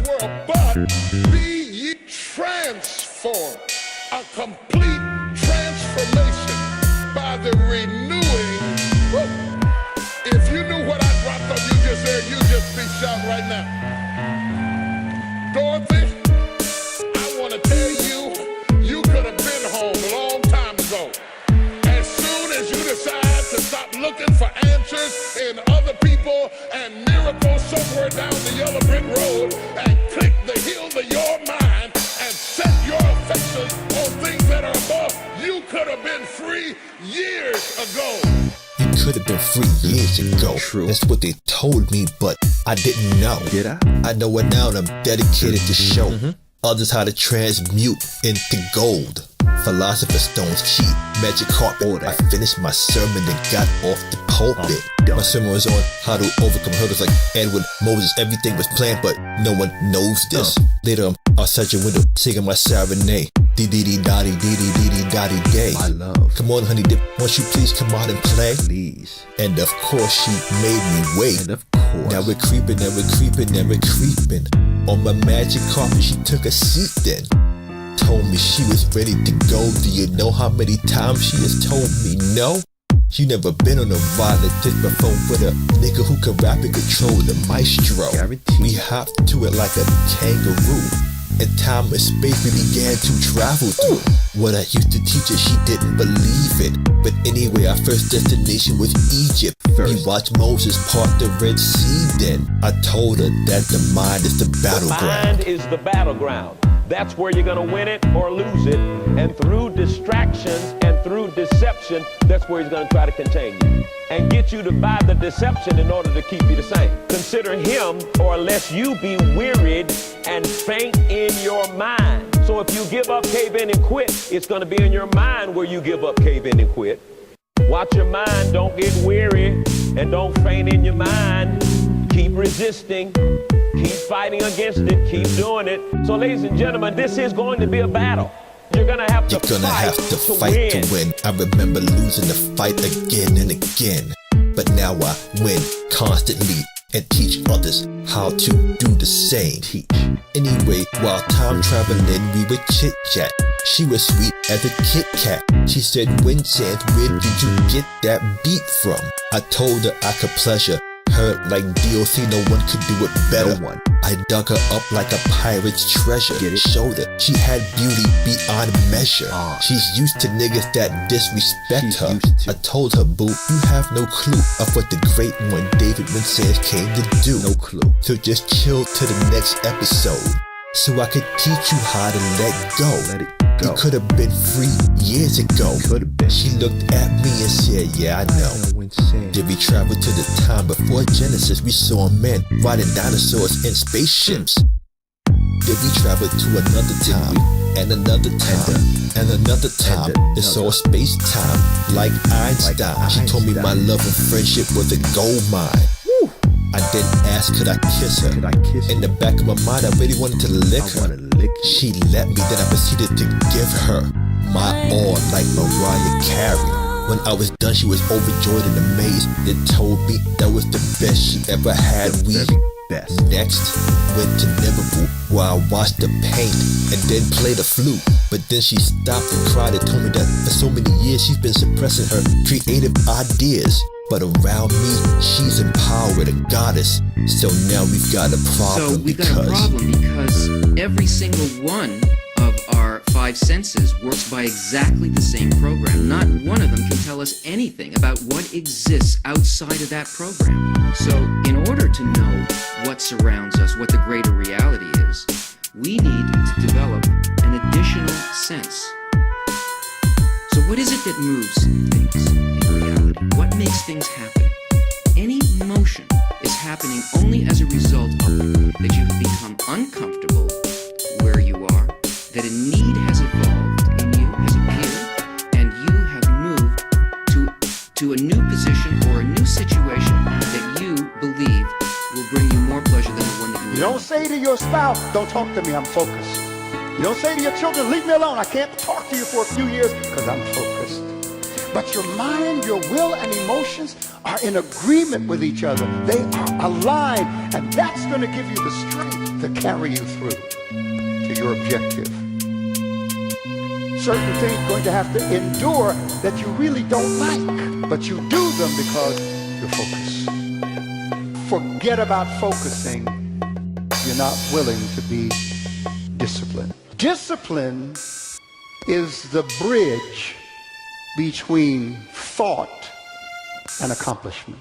world, but be ye transformed. A complete transformation by the renewing. Woo. If you knew what I dropped on you just there, you just be shouting right now. Dorothy, I want to tell you, you could have been home a long time ago. As soon as you decide to stop looking for answers in other people and miracles somewhere down the yellow brick road and click the heel of your mind and set your affections on things that are above, you could have been free years ago. You could have been free years ago. True. That's what they told me, but I didn't know. Did I? I know it now and I'm dedicated to show others how to transmute into gold. Philosopher's stones, cheat, magic carpet. I finished my sermon and got off the pulpit. My sermon was on how to overcome hurdles like Edward Moses. Everything was planned, but no one knows this. Later, I'm outside your window singing my serenade. Dee-dee-dee-dotty, dee-dee-dee-dee-dotty day. My love. Come on, honey dip, won't you please come out and play? Please. And of course, she made me wait. And of course. Now we're creeping, now we're creeping, now we're creeping. On my magic carpet, she took a seat then. Told me she was ready to go. Do you know how many times she has told me no? You never been on a violent disc before with a nigga who can rap and control the maestro. Guaranteed. We hopped to it like a kangaroo. In time and space we began to travel through. What I used to teach her, she didn't believe it. But anyway, our first destination was Egypt. We watched Moses part the Red Sea then. I told her that the mind is the battleground. The mind is the battleground. That's where you're gonna win it or lose it. And through distractions and through deception, that's where he's gonna try to contain you and get you to buy the deception in order to keep you the same. Consider him, or lest you be wearied and faint in your mind. So if you give up, cave in, and quit, it's gonna be in your mind where you give up, cave in, and quit. Watch your mind, don't get weary, and don't faint in your mind. Keep resisting. Keep fighting against it. Keep doing it. So, ladies and gentlemen, this is going to be a battle. You're gonna have to fight to win. I remember losing the fight again and again, but now I win constantly and teach others how to do the same. Teach. Anyway, while time traveling, we would chit chat. She was sweet as a Kit Kat. She said, "Wind Chance, where did you get that beat from?" I told her I could pleasure her like DOC, no one could do it better. No one. I dug her up like a pirate's treasure. Showed her she had beauty beyond measure. She's used to niggas that disrespect her. I told her, boo, you have no clue of what the great one David Winsand came to do. No clue. So just chill to the next episode, so I could teach you how to let go. Let it go. You could have been free years ago. Could have been. She looked at me and said, yeah, I know. Did we travel to the time before Genesis? We saw men riding dinosaurs in spaceships. Did we travel to another time and another time and another time? It's all space-time like Einstein. She told me my love and friendship was a gold mine. I didn't ask, could I kiss her? In the back of my mind, I really wanted to lick her. She let me, then I proceeded to give her my all like Mariah Carey. When I was done, she was overjoyed and amazed. They told me that was the best she ever had. We next went to Liverpool, where I watched her paint and then played the flute. But then she stopped and cried and told me that for so many years she's been suppressing her creative ideas. But around me, she's empowered, a goddess. So now we've got a problem. So we've got a problem because every single one of our five senses works by exactly the same program. Not one of them can tell us anything about what exists outside of that program. So in order to know what surrounds us, what the greater reality is, we need to develop an additional sense. So what is it that moves things in reality? What makes things happen? Any motion is happening only as a result of that you have become uncomfortable where you are, that a need has evolved in you, has appeared, and you have moved to a new position or a new situation that you believe will bring you more pleasure than the one that you don't say to your spouse, don't talk to me, I'm focused. You don't say to your children, leave me alone, I can't talk to you for a few years because I'm focused. But your mind, your will, and emotions are in agreement with each other. They are aligned, and that's going to give you the strength to carry you through to your objective. Certain things are going to have to endure that you really don't like, but you do them because you're focused. Forget about focusing. You're not willing to be disciplined. Discipline is the bridge between thought and accomplishment.